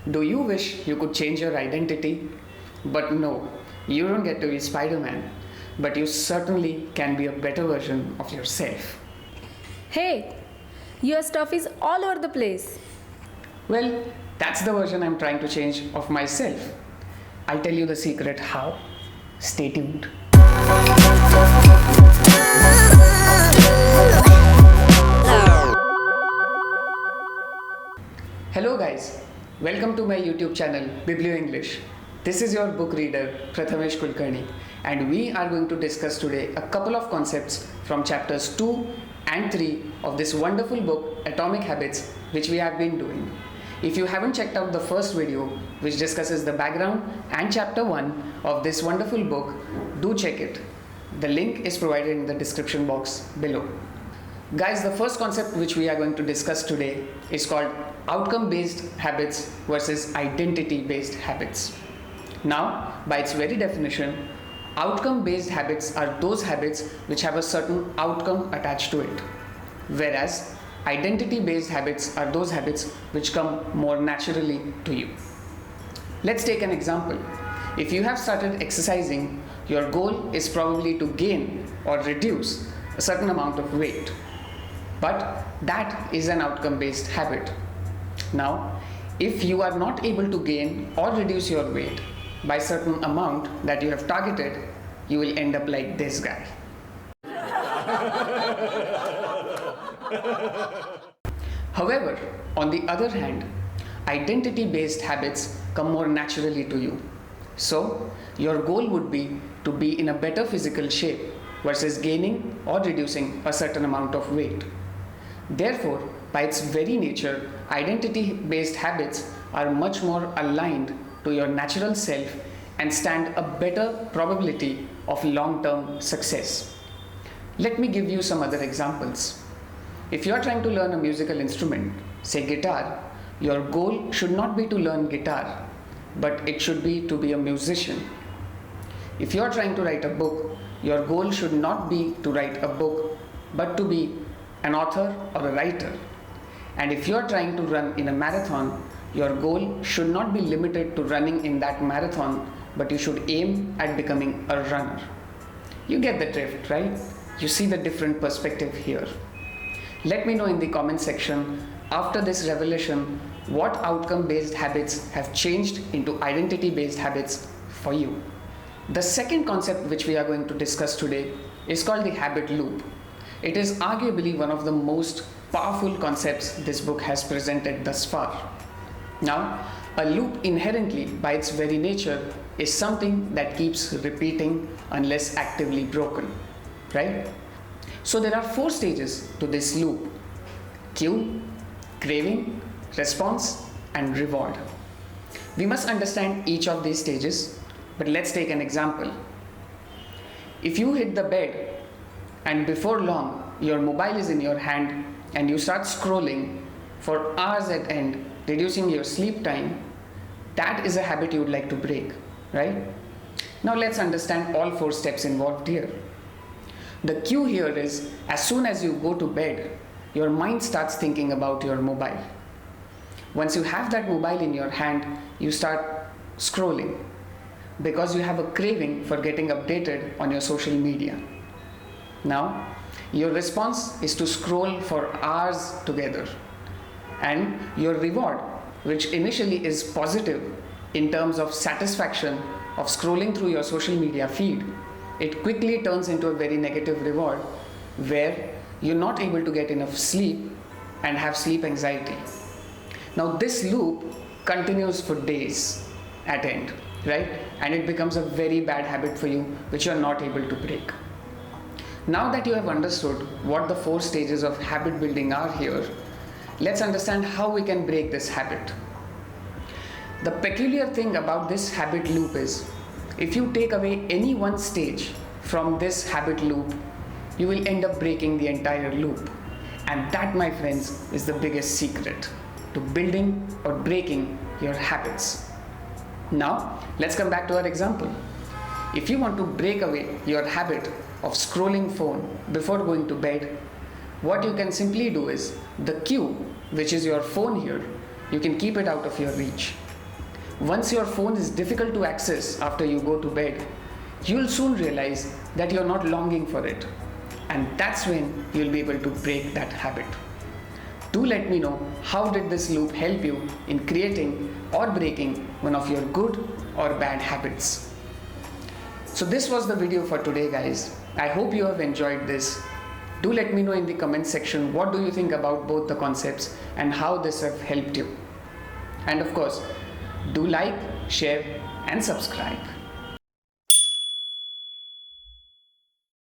Do you wish you could change your identity? But no, you don't get to be Spider Man, but you certainly can be a better version of yourself. Hey, your stuff is all over the place. Well, that's the version I'm trying to change of myself. I'll tell you the secret how. Stay tuned. Hello, guys. Welcome to my YouTube channel, Biblio English. This is your book reader, Prathamesh Kulkarni, and we are going to discuss today a couple of concepts from chapters 2 and 3 of this wonderful book, Atomic Habits, which we have been doing. If you haven't checked out the first video, which discusses the background and chapter 1 of this wonderful book, do check it. The link is provided in the description box below. Guys, the first concept which we are going to discuss today is called outcome-based habits versus identity-based habits. Now, by its very definition, outcome-based habits are those habits which have a certain outcome attached to it, whereas identity-based habits are those habits which come more naturally to you. Let's take an example. If you have started exercising, your goal is probably to gain or reduce a certain amount of weight. But that is an outcome-based habit. Now, if you are not able to gain or reduce your weight by certain amount that you have targeted, you will end up like this guy. However, on the other hand, identity-based habits come more naturally to you. So, your goal would be to be in a better physical shape versus gaining or reducing a certain amount of weight. Therefore, by its very nature, identity-based habits are much more aligned to your natural self and stand a better probability of long-term success. Let me give you some other examples. If you are trying to learn a musical instrument, say guitar, your goal should not be to learn guitar, but it should be to be a musician. If you are trying to write a book, your goal should not be to write a book, but to be an author or a writer. And if you are trying to run in a marathon, your goal should not be limited to running in that marathon, but you should aim at becoming a runner. You get the drift, right? You see the different perspective here. Let me know in the comment section after this revelation what outcome-based habits have changed into identity-based habits for you. The second concept which we are going to discuss today is called the habit loop. It is arguably one of the most powerful concepts this book has presented thus far. Now, a loop inherently, by its very nature, is something that keeps repeating unless actively broken, right? So there are 4 stages to this loop: cue, craving, response, and reward. We must understand each of these stages, but let's take an example. If you hit the bed and before long your mobile is in your hand and you start scrolling for hours at end, reducing your sleep time, that is a habit you would like to break, right? Now let's understand all 4 steps involved here. The cue here is, as soon as you go to bed, your mind starts thinking about your mobile. Once you have that mobile in your hand, you start scrolling because you have a craving for getting updated on your social media. Now, your response is to scroll for hours together. And your reward, which initially is positive in terms of satisfaction of scrolling through your social media feed, it quickly turns into a very negative reward where you're not able to get enough sleep and have sleep anxiety. Now this loop continues for days at end, right? And it becomes a very bad habit for you which you're not able to break. Now that you have understood what the 4 stages of habit building are here, let's understand how we can break this habit. The peculiar thing about this habit loop is, if you take away any one stage from this habit loop, you will end up breaking the entire loop. And that, my friends, is the biggest secret to building or breaking your habits. Now, let's come back to our example. If you want to break away your habit of scrolling phone before going to bed, what you can simply do is the cue, which is your phone here, you can keep it out of your reach. once your phone is difficult to access after you go to bed, you'll soon realize that you're not longing for it. And that's when you'll be able to break that habit. Do let me know how did this loop help you in creating or breaking one of your good or bad habits. So this was the video for today, guys. I hope you have enjoyed this. Do let me know in the comment section what do you think about both the concepts and how this have helped you. And of course, do like, share and subscribe.